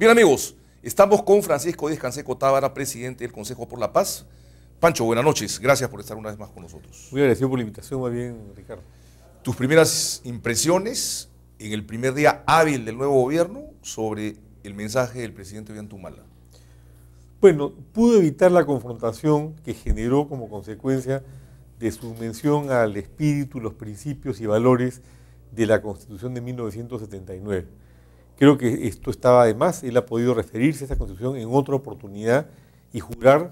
Bien, amigos, estamos con Francisco Díaz Canseco Tábara, presidente del Consejo por la Paz. Pancho, buenas noches. Gracias por estar una vez más con nosotros. Muy agradecido por la invitación, más bien, Ricardo. Tus primeras impresiones en el primer día hábil del nuevo gobierno sobre el mensaje del presidente Ollanta. Bueno, pudo evitar la confrontación que generó como consecuencia de su mención al espíritu, los principios y valores de la Constitución de 1979. Creo que esto estaba de más. Él ha podido referirse a esa Constitución en otra oportunidad y jurar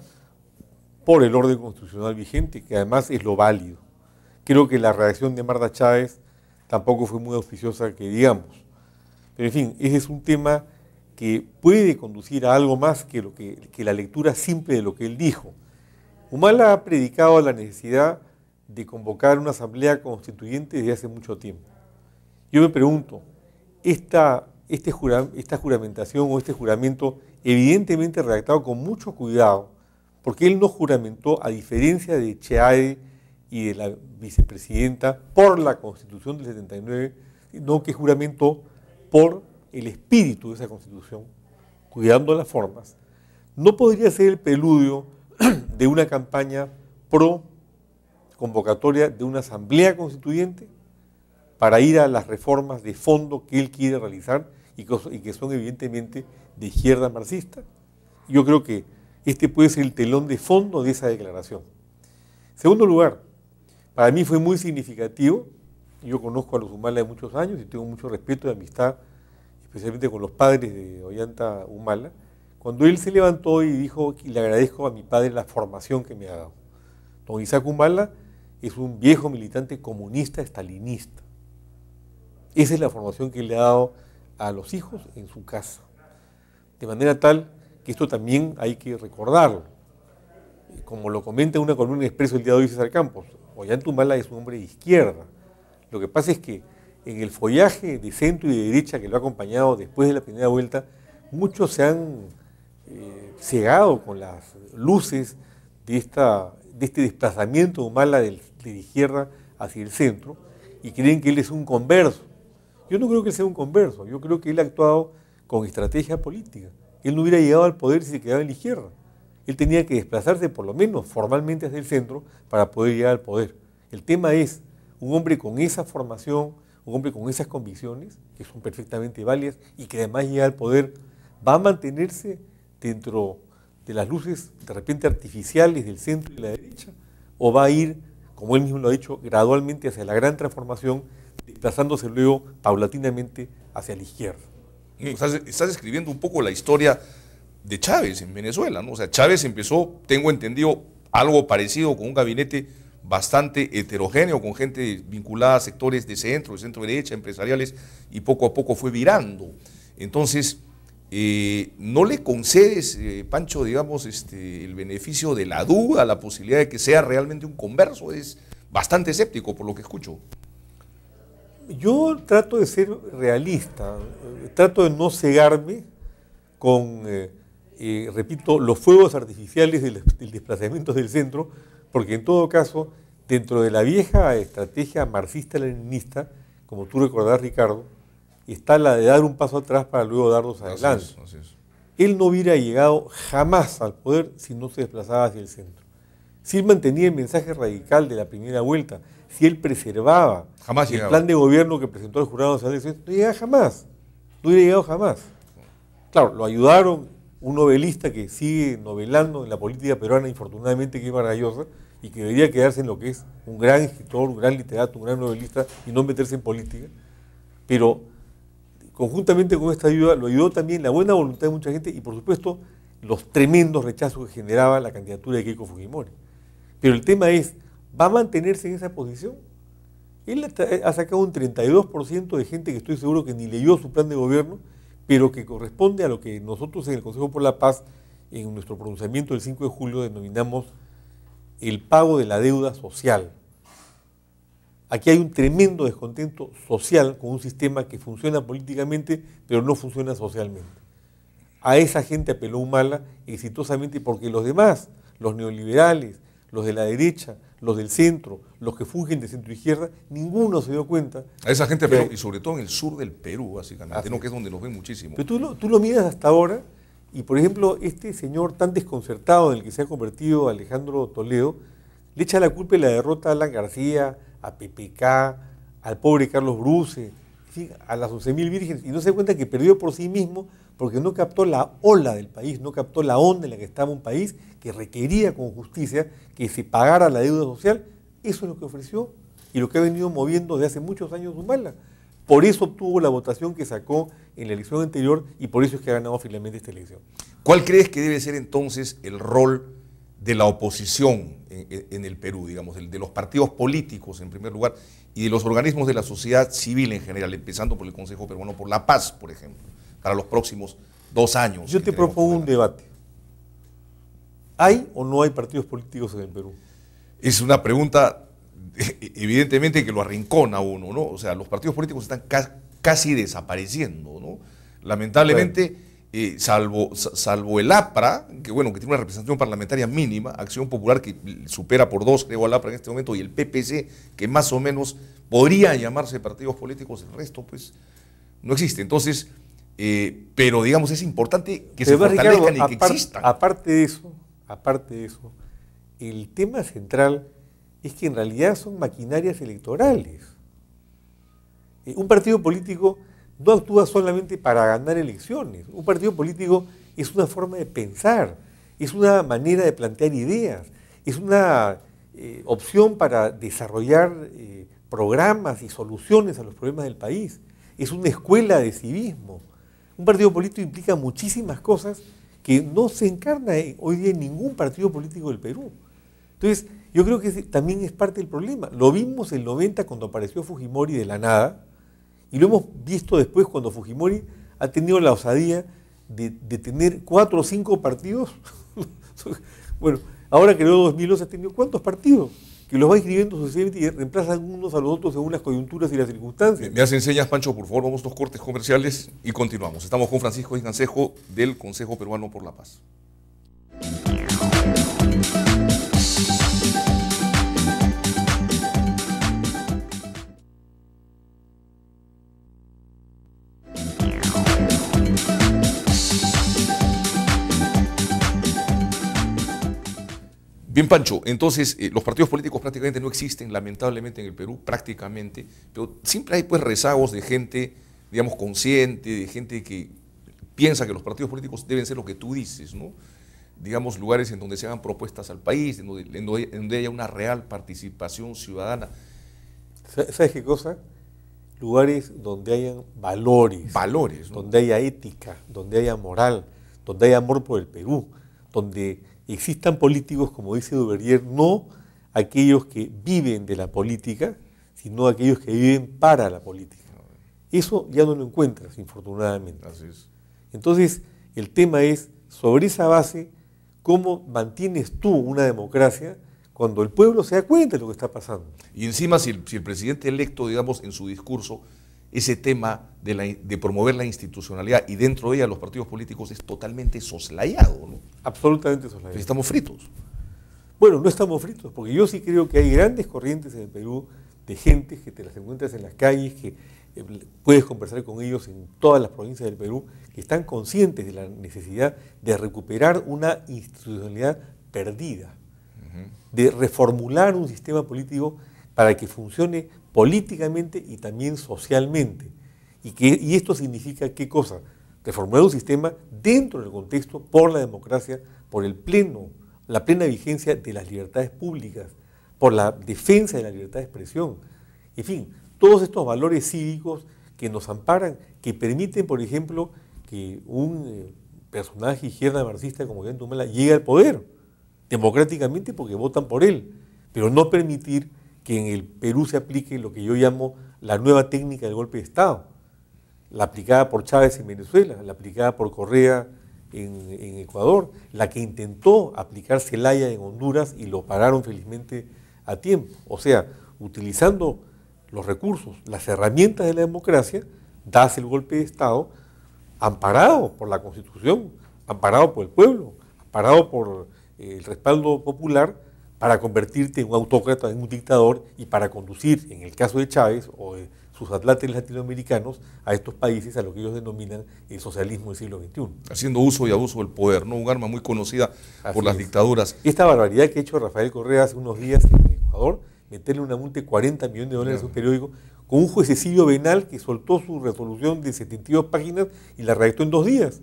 por el orden constitucional vigente, que además es lo válido. Creo que la reacción de Marta Chávez tampoco fue muy auspiciosa, que digamos. Pero en fin, ese es un tema que puede conducir a algo más que la lectura simple de lo que él dijo. Humala ha predicado la necesidad de convocar una asamblea constituyente desde hace mucho tiempo. Yo me pregunto, esta juramentación o este juramento evidentemente redactado con mucho cuidado, porque él no juramentó, a diferencia de Cheade y de la vicepresidenta, por la Constitución del 79, sino que juramentó por el espíritu de esa Constitución, cuidando las formas. No podría ser el preludio de una campaña pro convocatoria de una asamblea constituyente para ir a las reformas de fondo que él quiere realizar y que son evidentemente de izquierda marxista. Yo creo que este puede ser el telón de fondo de esa declaración. En segundo lugar, para mí fue muy significativo. Yo conozco a los Humala de muchos años y tengo mucho respeto y amistad, especialmente con los padres de Ollanta Humala, cuando él se levantó y dijo que le agradezco a mi padre la formación que me ha dado. Don Isaac Humala es un viejo militante comunista estalinista. Esa es la formación que le ha dado a los hijos en su casa. De manera tal que esto también hay que recordarlo. Como lo comenta en una columna de Expreso el día de hoy César Campos, Ollanta Humala es un hombre de izquierda. Lo que pasa es que en el follaje de centro y de derecha que lo ha acompañado después de la primera vuelta, muchos se han cegado con las luces de este desplazamiento de Humala de la izquierda hacia el centro y creen que él es un converso. Yo no creo que él sea un converso, yo creo que él ha actuado con estrategia política. Él no hubiera llegado al poder si se quedaba en la izquierda. Él tenía que desplazarse por lo menos formalmente hacia el centro para poder llegar al poder. El tema es, un hombre con esa formación, un hombre con esas convicciones, que son perfectamente válidas y que además llega al poder, ¿va a mantenerse dentro de las luces de repente artificiales del centro y de la derecha? ¿O va a ir, como él mismo lo ha dicho, gradualmente hacia la gran transformación, desplazándose luego paulatinamente hacia la izquierda? Estás escribiendo un poco la historia de Chávez en Venezuela, ¿no? O sea, Chávez empezó, tengo entendido, algo parecido con un gabinete bastante heterogéneo, con gente vinculada a sectores de centro derecha, empresariales, y poco a poco fue virando. Entonces, ¿no le concedes, Pancho, digamos, el beneficio de la duda, la posibilidad de que sea realmente un converso? Es bastante escéptico por lo que escucho. Yo trato de ser realista, trato de no cegarme con, repito, los fuegos artificiales del desplazamiento del centro, porque en todo caso, dentro de la vieja estrategia marxista-leninista, como tú recordarás, Ricardo, está la de dar un paso atrás para luego dar dos adelante. Así es. Él no hubiera llegado jamás al poder si no se desplazaba hacia el centro. Si él mantenía el mensaje radical de la primera vuelta, si él preservaba el plan de gobierno que presentó el Jurado Nacional de Elecciones, no llegaba jamás, no hubiera llegado jamás. Claro, lo ayudaron un novelista que sigue novelando en la política peruana, infortunadamente, que es Vargallosa, y que debería quedarse en lo que es un gran escritor, un gran literato, un gran novelista, y no meterse en política. Pero conjuntamente con esta ayuda, lo ayudó también la buena voluntad de mucha gente y, por supuesto, los tremendos rechazos que generaba la candidatura de Keiko Fujimori. Pero el tema es, ¿va a mantenerse en esa posición? Él ha sacado un 32% de gente que estoy seguro que ni leyó su plan de gobierno, pero que corresponde a lo que nosotros en el Consejo por la Paz, en nuestro pronunciamiento del 5 de julio, denominamos el pago de la deuda social. Aquí hay un tremendo descontento social con un sistema que funciona políticamente, pero no funciona socialmente. A esa gente apeló Humala exitosamente porque los demás, los neoliberales, los de la derecha, los del centro, los que fungen de centro izquierda, ninguno se dio cuenta. A esa gente, pero, y sobre todo en el sur del Perú, básicamente, ¿no? Que es donde nos ven muchísimo. Pero tú lo miras hasta ahora, y por ejemplo, este señor tan desconcertado en el que se ha convertido Alejandro Toledo, le echa la culpa de la derrota a Alan García, a PPK, al pobre Carlos Bruce, ¿sí?, a las 11.000 vírgenes, y no se da cuenta que perdió por sí mismo porque no captó la ola del país, no captó la onda en la que estaba un país que requería con justicia que se pagara la deuda social. Eso es lo que ofreció y lo que ha venido moviendo desde hace muchos años Humala. Por eso obtuvo la votación que sacó en la elección anterior y por eso es que ha ganado finalmente esta elección. ¿Cuál crees que debe ser entonces el rol de la oposición en el Perú, digamos, de los partidos políticos en primer lugar y de los organismos de la sociedad civil en general, empezando por el Consejo Peruano por la Paz, por ejemplo, para los próximos 2 años? Yo te propongo un debate. ¿Hay o no hay partidos políticos en el Perú? Es una pregunta evidentemente que lo arrincona a uno, ¿no? O sea, los partidos políticos están casi desapareciendo, ¿no? Lamentablemente, salvo el APRA, que bueno, que tiene una representación parlamentaria mínima, Acción Popular que supera por 2, creo, al APRA en este momento, y el PPC, que más o menos podría llamarse partidos políticos, el resto pues no existe. Entonces, pero digamos, es importante que se fortalezcan y que existan. Aparte de eso, el tema central es que en realidad son maquinarias electorales. Un partido político no actúa solamente para ganar elecciones. Un partido político es una forma de pensar, es una manera de plantear ideas, es una opción para desarrollar programas y soluciones a los problemas del país. Es una escuela de civismo. Un partido político implica muchísimas cosas que no se encarna hoy día en ningún partido político del Perú. Entonces, yo creo que también es parte del problema. Lo vimos en el 90 cuando apareció Fujimori de la nada, y lo hemos visto después cuando Fujimori ha tenido la osadía de tener 4 o 5 partidos. Bueno, ahora que luego 2011 ha tenido ¿cuántos partidos? Que los va escribiendo sucesivamente y reemplazan unos a los otros según las coyunturas y las circunstancias. Me hace señas, Pancho, por favor, vamos a 2 cortes comerciales y continuamos. Estamos con Francisco Isgancejo del Consejo Peruano por la Paz. Bien, Pancho, entonces los partidos políticos prácticamente no existen, lamentablemente, en el Perú, prácticamente, pero siempre hay pues rezagos de gente, digamos, consciente, de gente que piensa que los partidos políticos deben ser lo que tú dices, ¿no? Digamos, lugares en donde se hagan propuestas al país, en donde haya una real participación ciudadana. ¿Sabes qué cosa? Lugares donde hayan valores, ¿no? Donde haya ética, donde haya moral, donde haya amor por el Perú, donde existan políticos, como dice Duvalier, no aquellos que viven de la política, sino aquellos que viven para la política. Eso ya no lo encuentras, infortunadamente. Así es. Entonces, el tema es, sobre esa base, ¿cómo mantienes tú una democracia cuando el pueblo se da cuenta de lo que está pasando? Y encima, si el presidente electo, digamos, en su discurso, ese tema de promover la institucionalidad y dentro de ella los partidos políticos es totalmente soslayado, ¿no? Absolutamente soslayado. Pues estamos fritos. Bueno, no estamos fritos, porque yo sí creo que hay grandes corrientes en el Perú de gente que te las encuentras en las calles, que puedes conversar con ellos en todas las provincias del Perú, que están conscientes de la necesidad de recuperar una institucionalidad perdida, de reformular un sistema político para que funcione políticamente y también socialmente. Y esto significa, ¿qué cosa? Reformular un sistema dentro del contexto por la democracia, por la plena vigencia de las libertades públicas, por la defensa de la libertad de expresión. En fin, todos estos valores cívicos que nos amparan, que permiten, por ejemplo, que un personaje izquierda marxista como Ollanta Humala llegue al poder, democráticamente porque votan por él, pero no permitir que en el Perú se aplique lo que yo llamo la nueva técnica del golpe de Estado, la aplicada por Chávez en Venezuela, la aplicada por Correa en Ecuador, la que intentó aplicar Zelaya en Honduras y lo pararon felizmente a tiempo. O sea, utilizando los recursos, las herramientas de la democracia, das el golpe de Estado amparado por la Constitución, amparado por el pueblo, amparado por el respaldo popular, para convertirte en un autócrata, en un dictador, y para conducir, en el caso de Chávez o de sus atláteres latinoamericanos, a estos países a lo que ellos denominan el socialismo del siglo XXI. Haciendo uso y abuso del poder, ¿no? Un arma muy conocida por las dictaduras. Esta barbaridad que ha hecho Rafael Correa hace unos días en Ecuador, meterle una multa de 40 millones de dólares a su periódico, con un juez Cecilio Benal que soltó su resolución de 72 páginas y la redactó en 2 días.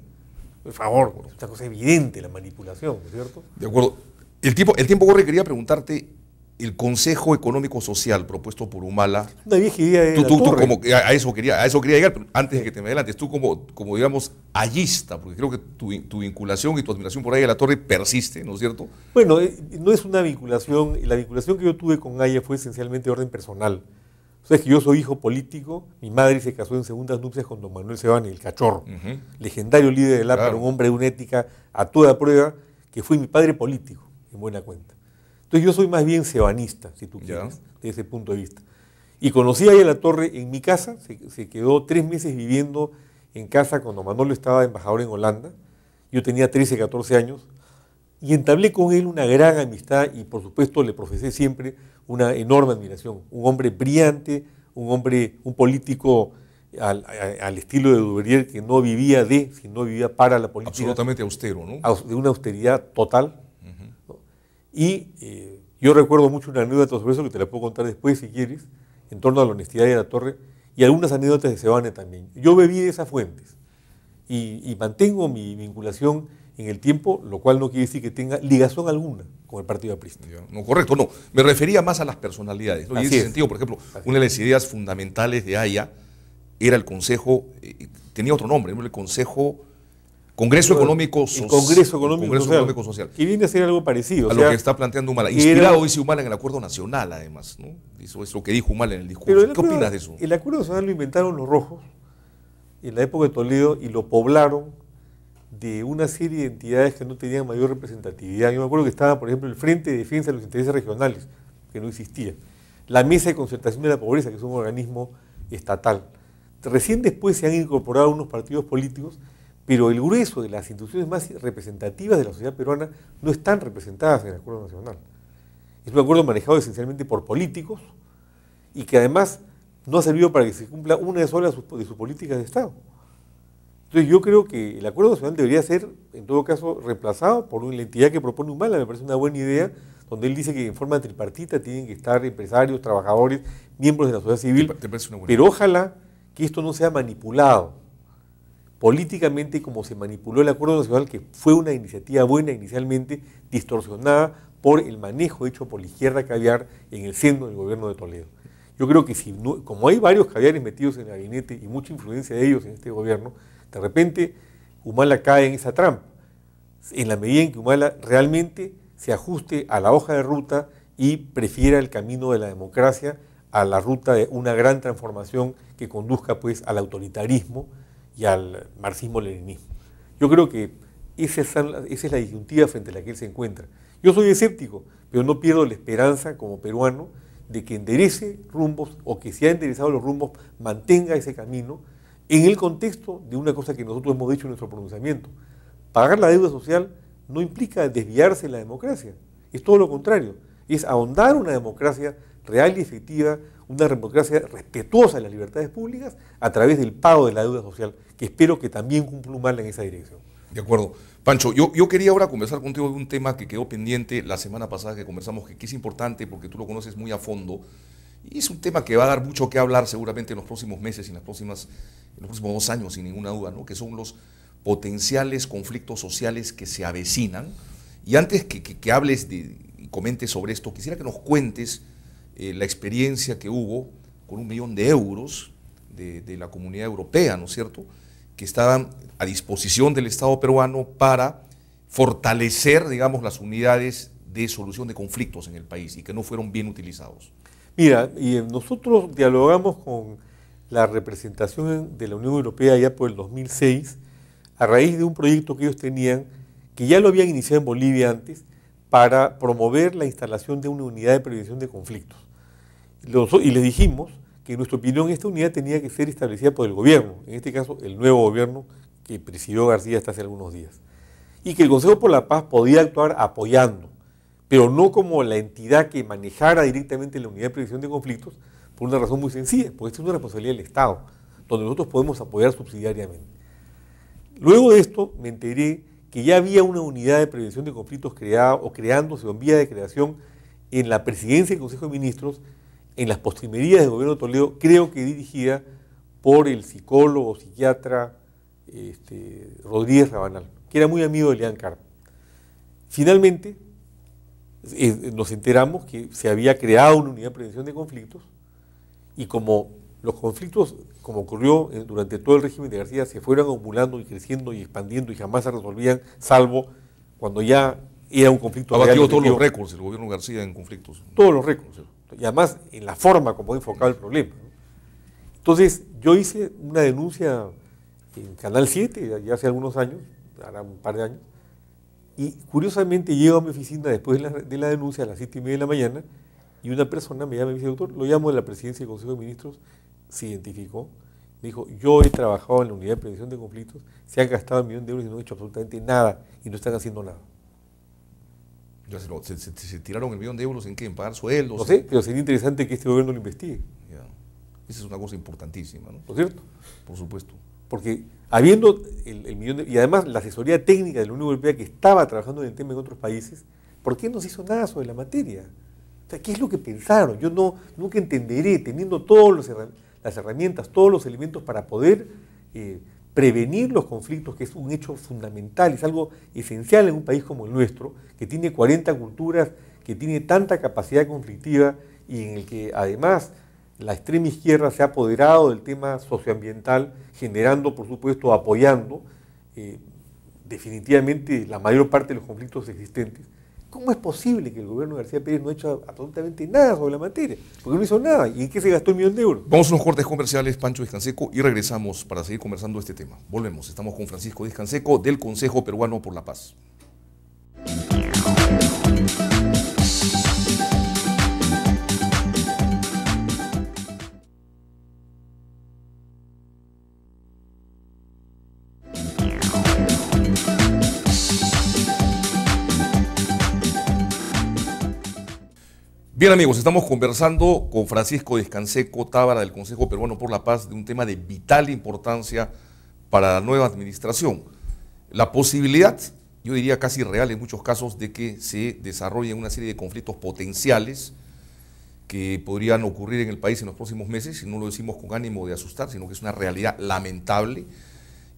Por favor, es una cosa evidente la manipulación, ¿no es cierto? De acuerdo. El tiempo corre, quería preguntarte, el Consejo Económico Social propuesto por Humala. Una vieja idea de tú como a eso quería llegar, pero antes de que te me adelantes, tú como digamos, hallista, porque creo que tu vinculación y tu admiración por Haya La Torre persiste, ¿no es cierto? Bueno, no es una vinculación, la vinculación que yo tuve con Haya fue esencialmente de orden personal. O sea, es que yo soy hijo político, mi madre se casó en segundas nupcias con don Manuel Sebane, el Cachorro, legendario líder del APRA, un hombre de una ética a toda prueba, que fue mi padre político, en buena cuenta. Entonces yo soy más bien sebanista, si tú quieres, desde ese punto de vista. Y conocí a Haya La Torre en mi casa, se quedó 3 meses viviendo en casa cuando Manolo estaba embajador en Holanda, yo tenía 13, 14 años, y entablé con él una gran amistad y por supuesto le profesé siempre una enorme admiración. Un hombre brillante, un político al estilo de Duverier, que no vivía sino vivía para la política. Absolutamente austero, ¿no? De una austeridad total. ¿No? Y yo recuerdo mucho una anécdota sobre eso que te la puedo contar después si quieres, en torno a la honestidad de La Torre, y algunas anécdotas de Sebane también. Yo bebí de esas fuentes y mantengo mi vinculación en el tiempo, lo cual no quiere decir que tenga ligación alguna con el partido aprista. No, correcto, no. Me refería más a las personalidades, ¿no? Y en ese sentido, por ejemplo, una de las ideas fundamentales de Haya era el Consejo, tenía otro nombre, ¿no? El Congreso Económico Social. Congreso Económico Social. Que viene a ser algo parecido. A lo que está planteando Humala. Inspirado, dice Humala, en el Acuerdo Nacional, además, ¿no? Eso es lo que dijo Humala en el discurso. ¿Qué opinas de eso? El Acuerdo Nacional lo inventaron los rojos en la época de Toledo y lo poblaron de una serie de entidades que no tenían mayor representatividad. Yo me acuerdo que estaba, por ejemplo, el Frente de Defensa de los Intereses Regionales, que no existía. La Mesa de Concertación de la Pobreza, que es un organismo estatal. Recién después se han incorporado unos partidos políticos, pero el grueso de las instituciones más representativas de la sociedad peruana no están representadas en el Acuerdo Nacional. Es un acuerdo manejado esencialmente por políticos y que además no ha servido para que se cumpla una sola de sus políticas de Estado. Entonces yo creo que el Acuerdo Nacional debería ser, en todo caso, reemplazado por la entidad que propone Humala. Me parece una buena idea, donde él dice que en forma tripartita tienen que estar empresarios, trabajadores, miembros de la sociedad civil. ¿Te parece una buena pero idea? Ojalá que esto no sea manipulado políticamente como se manipuló el Acuerdo Nacional, que fue una iniciativa buena inicialmente, distorsionada por el manejo hecho por la izquierda caviar en el seno del gobierno de Toledo. Yo creo que como hay varios caviares metidos en el gabinete y mucha influencia de ellos en este gobierno, de repente Humala cae en esa trampa, en la medida en que Humala realmente se ajuste a la hoja de ruta y prefiera el camino de la democracia a la ruta de una gran transformación que conduzca pues al autoritarismo y al marxismo-leninismo. Yo creo que esa es la disyuntiva frente a la que él se encuentra. Yo soy escéptico, pero no pierdo la esperanza como peruano de que enderece rumbos o que si ha enderezado los rumbos mantenga ese camino en el contexto de una cosa que nosotros hemos dicho en nuestro pronunciamiento. Pagar la deuda social no implica desviarse de la democracia, es todo lo contrario, es ahondar una democracia real y efectiva, una democracia respetuosa de las libertades públicas a través del pago de la deuda social, que espero que también cumpla Humala en esa dirección. De acuerdo. Pancho, yo quería ahora conversar contigo de un tema que quedó pendiente la semana pasada que conversamos, que es importante porque tú lo conoces muy a fondo, y es un tema que va a dar mucho que hablar seguramente en los próximos meses y en los próximos 2 años, sin ninguna duda, ¿no? Que son los potenciales conflictos sociales que se avecinan. Y antes que hables y comentes sobre esto, quisiera que nos cuentes la experiencia que hubo con 1 millón de euros de la Comunidad Europea, ¿no es cierto?, que estaban a disposición del Estado peruano para fortalecer, digamos, las unidades de solución de conflictos en el país y que no fueron bien utilizados. Mira, nosotros dialogamos con la representación de la Unión Europea ya por el 2006 a raíz de un proyecto que ellos tenían, que ya lo habían iniciado en Bolivia antes, para promover la instalación de una unidad de prevención de conflictos. Y les dijimos que en nuestra opinión esta unidad tenía que ser establecida por el gobierno, en este caso el nuevo gobierno que presidió García hasta hace algunos días, y que el Consejo por la Paz podía actuar apoyando, pero no como la entidad que manejara directamente la unidad de prevención de conflictos, por una razón muy sencilla, porque esta es una responsabilidad del Estado, donde nosotros podemos apoyar subsidiariamente. Luego de esto me enteré que ya había una unidad de prevención de conflictos creada o creándose o en vía de creación en la presidencia del Consejo de Ministros, en las postrimerías del gobierno de Toledo, creo que dirigida por el psicólogo, psiquiatra Rodríguez Rabanal, que era muy amigo de Leán Carp. Finalmente, nos enteramos que se había creado una unidad de prevención de conflictos y como los conflictos, como ocurrió durante todo el régimen de García, se fueron acumulando y creciendo y expandiendo y jamás se resolvían, salvo cuando ya era un conflicto real. Ha batido todos los récords el gobierno García en conflictos. Todos los récords. Y además en la forma como enfocaba el problema. Entonces yo hice una denuncia en Canal 7 ya hace algunos años, ahora un par de años, y curiosamente llego a mi oficina después de la denuncia a las 7:30 de la mañana y una persona me llama y me dice, doctor, lo llamo de la presidencia del Consejo de Ministros, se identificó, me dijo, yo he trabajado en la unidad de prevención de conflictos, se han gastado $1 millón y no han hecho absolutamente nada y no están haciendo nada. ¿Se tiraron $1 millón en qué? ¿En pagar sueldos? No sé, pero sería interesante que este gobierno lo investigue. Ya. Esa es una cosa importantísima, ¿no? ¿No es cierto? Por supuesto. Porque habiendo el millón y además la asesoría técnica de la Unión Europea que estaba trabajando en el tema en otros países, ¿por qué no se hizo nada sobre la materia? O sea, ¿qué es lo que pensaron? Yo nunca entenderé, teniendo todas las herramientas, todos los elementos para poder prevenir los conflictos, que es un hecho fundamental, es algo esencial en un país como el nuestro, que tiene 40 culturas, que tiene tanta capacidad conflictiva y en el que además la extrema izquierda se ha apoderado del tema socioambiental, generando, por supuesto, apoyando definitivamente la mayor parte de los conflictos existentes. ¿Cómo es posible que el gobierno de García Pérez no ha hecho absolutamente nada sobre la materia? Porque no hizo nada. ¿Y en qué se gastó $1 millón? Vamos a unos cortes comerciales, Pancho Díaz Canseco, y regresamos para seguir conversando este tema. Volvemos. Estamos con Francisco Díaz Canseco del Consejo Peruano por la Paz. Bien amigos, estamos conversando con Francisco Díaz Canseco Tábara del Consejo Peruano por la Paz de un tema de vital importancia para la nueva administración. La posibilidad, yo diría casi real en muchos casos, de que se desarrollen una serie de conflictos potenciales que podrían ocurrir en el país en los próximos meses, y no lo decimos con ánimo de asustar, sino que es una realidad lamentable,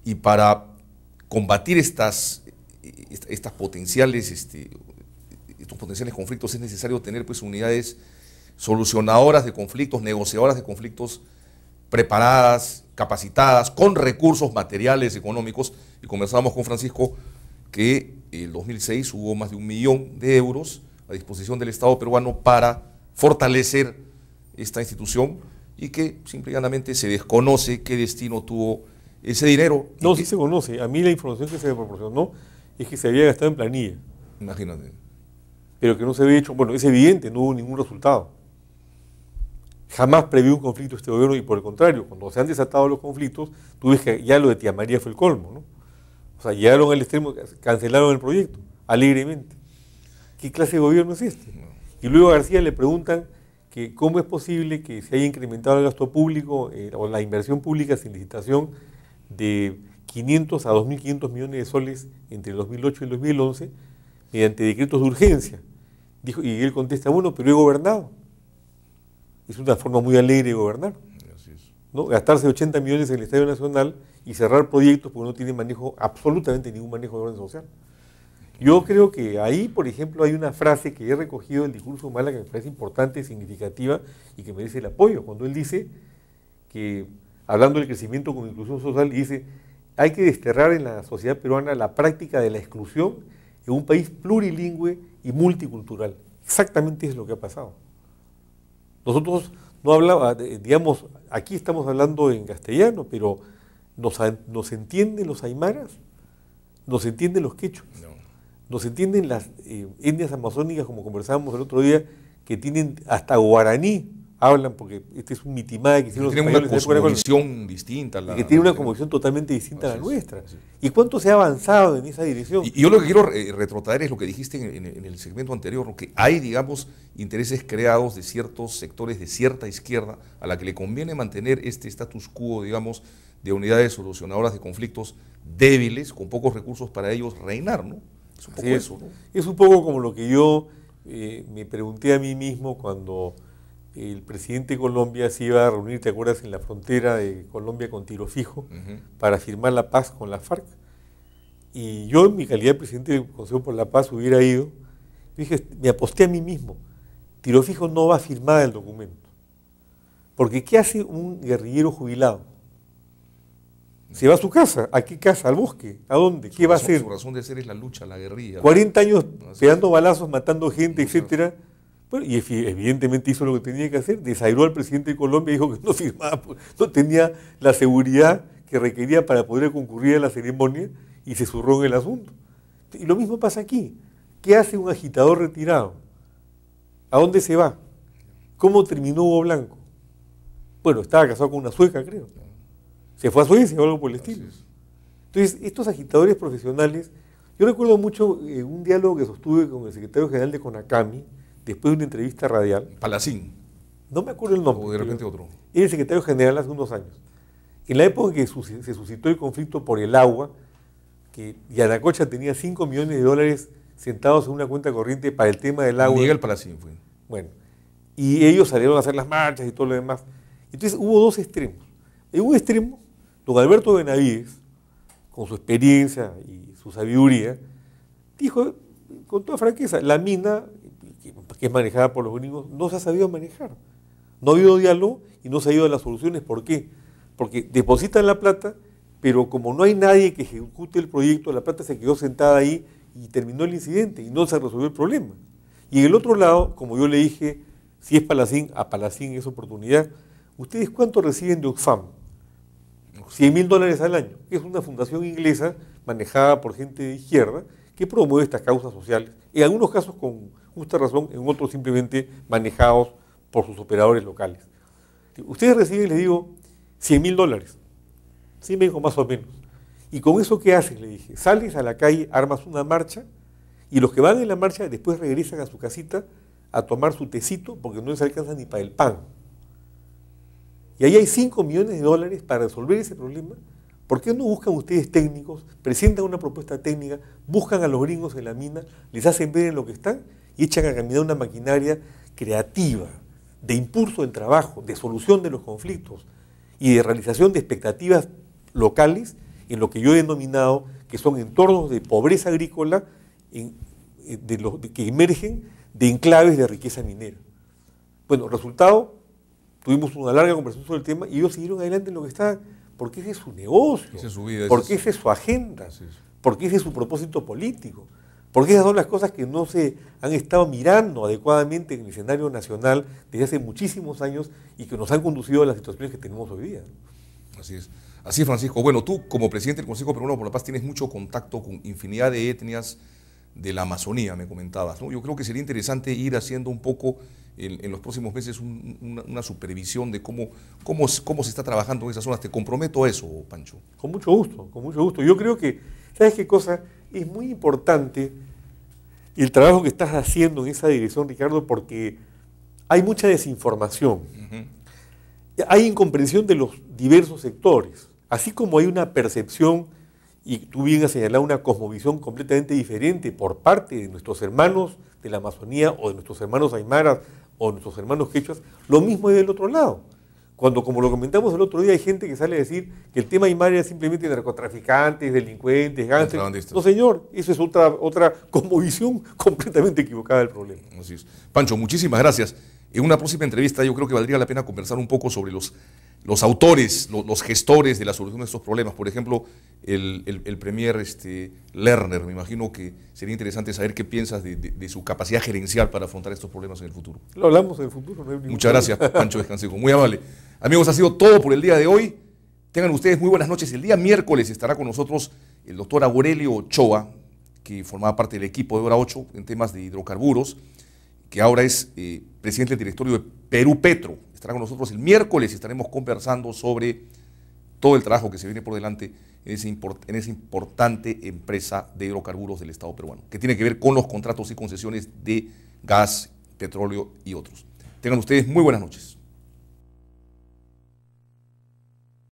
y para combatir estos potenciales conflictos es necesario tener pues unidades solucionadoras de conflictos, negociadoras de conflictos preparadas, capacitadas, con recursos materiales, económicos, y conversábamos con Francisco que en el 2006 hubo más de €1 millón a disposición del Estado peruano para fortalecer esta institución y que simple y llanamente se desconoce qué destino tuvo ese dinero. No, sí se conoce. A mí la información que se me proporcionó es que se había gastado en planilla. Imagínate. Pero que no se había hecho, bueno, es evidente, no hubo ningún resultado. Jamás previó un conflicto este gobierno y por el contrario, cuando se han desatado los conflictos, tú ves que ya lo de Tía María fue el colmo, ¿no? O sea, llegaron al extremo, cancelaron el proyecto, alegremente. ¿Qué clase de gobierno es este? Y luego a García le preguntan que cómo es posible que se haya incrementado el gasto público o la inversión pública sin licitación de 500 a 2.500 millones de soles entre el 2008 y el 2011 mediante decretos de urgencia. Dijo, y él contesta, bueno, pero he gobernado. Es una forma muy alegre de gobernar. Así es. ¿No? Gastarse 80 millones en el Estadio Nacional y cerrar proyectos porque no tiene manejo, absolutamente ningún manejo de orden social. Yo creo que ahí, por ejemplo, hay una frase que he recogido del discurso de Humala que me parece importante, significativa y que merece el apoyo. Cuando él dice que, hablando del crecimiento con inclusión social, dice, hay que desterrar en la sociedad peruana la práctica de la exclusión en un país plurilingüe y multicultural. Exactamente es lo que ha pasado. Nosotros no hablamos, digamos, aquí estamos hablando en castellano, pero nos entienden los aymaras, nos entienden los quechuas, nos entienden las etnias amazónicas, como conversábamos el otro día, que tienen hasta guaraní hablan, porque este es un mitimada que hicieron los tienen una españoles en la época cosmovisión distinta. que tiene una cosmovisión totalmente distinta a la nuestra. ¿Y cuánto se ha avanzado en esa dirección? Y yo lo que quiero retrotraer es lo que dijiste en el segmento anterior, ¿no? Que hay, digamos, intereses creados de ciertos sectores de cierta izquierda a la que le conviene mantener este status quo, digamos, de unidades solucionadoras de conflictos débiles, con pocos recursos para ellos reinar, ¿no? Es un poco eso, ¿no? Es un poco como lo que yo me pregunté a mí mismo cuando el presidente de Colombia se iba a reunir, ¿te acuerdas?, en la frontera de Colombia con Tiro Fijo para firmar la paz con la FARC. Y yo, en mi calidad de presidente del Consejo por la Paz, hubiera ido. Dije, me aposté a mí mismo, Tiro Fijo no va a firmar el documento. Porque ¿qué hace un guerrillero jubilado? Se va a su casa. ¿A qué casa? ¿Al bosque? ¿A dónde? ¿Qué va a hacer? Su razón de ser es la lucha, la guerrilla. 40 años pegando balazos, matando gente, etcétera. Bueno, y evidentemente hizo lo que tenía que hacer. Desairó al presidente de Colombia y dijo que no firmaba, no tenía la seguridad que requería para poder concurrir a la ceremonia y se zurró en el asunto. Y lo mismo pasa aquí. ¿Qué hace un agitador retirado? ¿A dónde se va? ¿Cómo terminó Hugo Blanco? Bueno, estaba casado con una sueca, creo. Se fue a Suecia o algo por el estilo. Entonces, estos agitadores profesionales, yo recuerdo mucho un diálogo que sostuve con el secretario general de CONACAMI, después de una entrevista radial. Palacín. No me acuerdo el nombre. O de repente otro. Era el secretario general hace unos años. En la época en que se suscitó el conflicto por el agua, que Yanacocha tenía $5 millones sentados en una cuenta corriente para el tema del agua. Miguel Palacín fue. Bueno, y ellos salieron a hacer las marchas y todo lo demás. Entonces hubo dos extremos. En un extremo, don Alberto Benavides, con su experiencia y su sabiduría, dijo con toda franqueza, la mina, que es manejada por los gringos, no se ha sabido manejar. No ha habido diálogo y no se ha ido a las soluciones. ¿Por qué? Porque depositan la plata, pero como no hay nadie que ejecute el proyecto, la plata se quedó sentada ahí y terminó el incidente y no se resolvió el problema. Y en el otro lado, como yo le dije, si es Palacín, a Palacín es oportunidad. ¿Ustedes cuánto reciben de Oxfam? $100.000 al año, que es una fundación inglesa manejada por gente de izquierda que promueve estas causas sociales, en algunos casos con justa razón, en otros simplemente manejados por sus operadores locales. Ustedes reciben, les digo, $100.000. Sí me dijo más o menos. ¿Y con eso qué haces? Le dije, sales a la calle, armas una marcha, y los que van en la marcha después regresan a su casita a tomar su tecito porque no les alcanza ni para el pan. Y ahí hay $5 millones para resolver ese problema. ¿Por qué no buscan ustedes técnicos, presentan una propuesta técnica, buscan a los gringos en la mina, les hacen ver en lo que están y echan a caminar una maquinaria creativa, de impulso del trabajo, de solución de los conflictos y de realización de expectativas locales en lo que yo he denominado que son entornos de pobreza agrícola que emergen de enclaves de riqueza minera? Bueno, resultado, tuvimos una larga conversación sobre el tema y ellos siguieron adelante en lo que estaban, porque ese es su negocio, Esa es su vida, porque esa es su agenda, porque ese es su propósito político, porque esas son las cosas que no se han estado mirando adecuadamente en el escenario nacional desde hace muchísimos años y que nos han conducido a las situaciones que tenemos hoy día. Así es. Así es, Francisco. Bueno, tú como presidente del Consejo Peruano por la Paz tienes mucho contacto con infinidad de etnias de la Amazonía, me comentabas, ¿no? Yo creo que sería interesante ir haciendo un poco en los próximos meses una supervisión de cómo se está trabajando en esas zonas. Te comprometo a eso, Pancho. Con mucho gusto, con mucho gusto. Yo creo que, ¿sabes qué cosa? Es muy importante el trabajo que estás haciendo en esa dirección, Ricardo, porque hay mucha desinformación. Hay incomprensión de los diversos sectores, así como hay una percepción, y tú bien has señalado, una cosmovisión completamente diferente por parte de nuestros hermanos de la Amazonía o de nuestros hermanos aymaras o de nuestros hermanos quechuas, lo mismo hay del otro lado. Cuando, como lo comentamos el otro día, hay gente que sale a decir que el tema aymara es simplemente narcotraficantes, delincuentes, gánsteres. No, señor, eso es otra cosmovisión completamente equivocada del problema. Así es. Pancho, muchísimas gracias. En una próxima entrevista yo creo que valdría la pena conversar un poco sobre los autores, los gestores de la solución de estos problemas. Por ejemplo, el premier Lerner, me imagino que sería interesante saber qué piensas de su capacidad gerencial para afrontar estos problemas en el futuro. Lo hablamos en el futuro. No hay Muchas gracias, Pancho Descanseco, muy amable. Amigos, ha sido todo por el día de hoy. Tengan ustedes muy buenas noches. El día miércoles estará con nosotros el doctor Aurelio Ochoa, que formaba parte del equipo de Hora 8 en temas de hidrocarburos, que ahora es presidente del directorio de Perú Petro. estará con nosotros el miércoles y estaremos conversando sobre todo el trabajo que se viene por delante en esa importante empresa de hidrocarburos del Estado peruano, que tiene que ver con los contratos y concesiones de gas, petróleo y otros. Tengan ustedes muy buenas noches.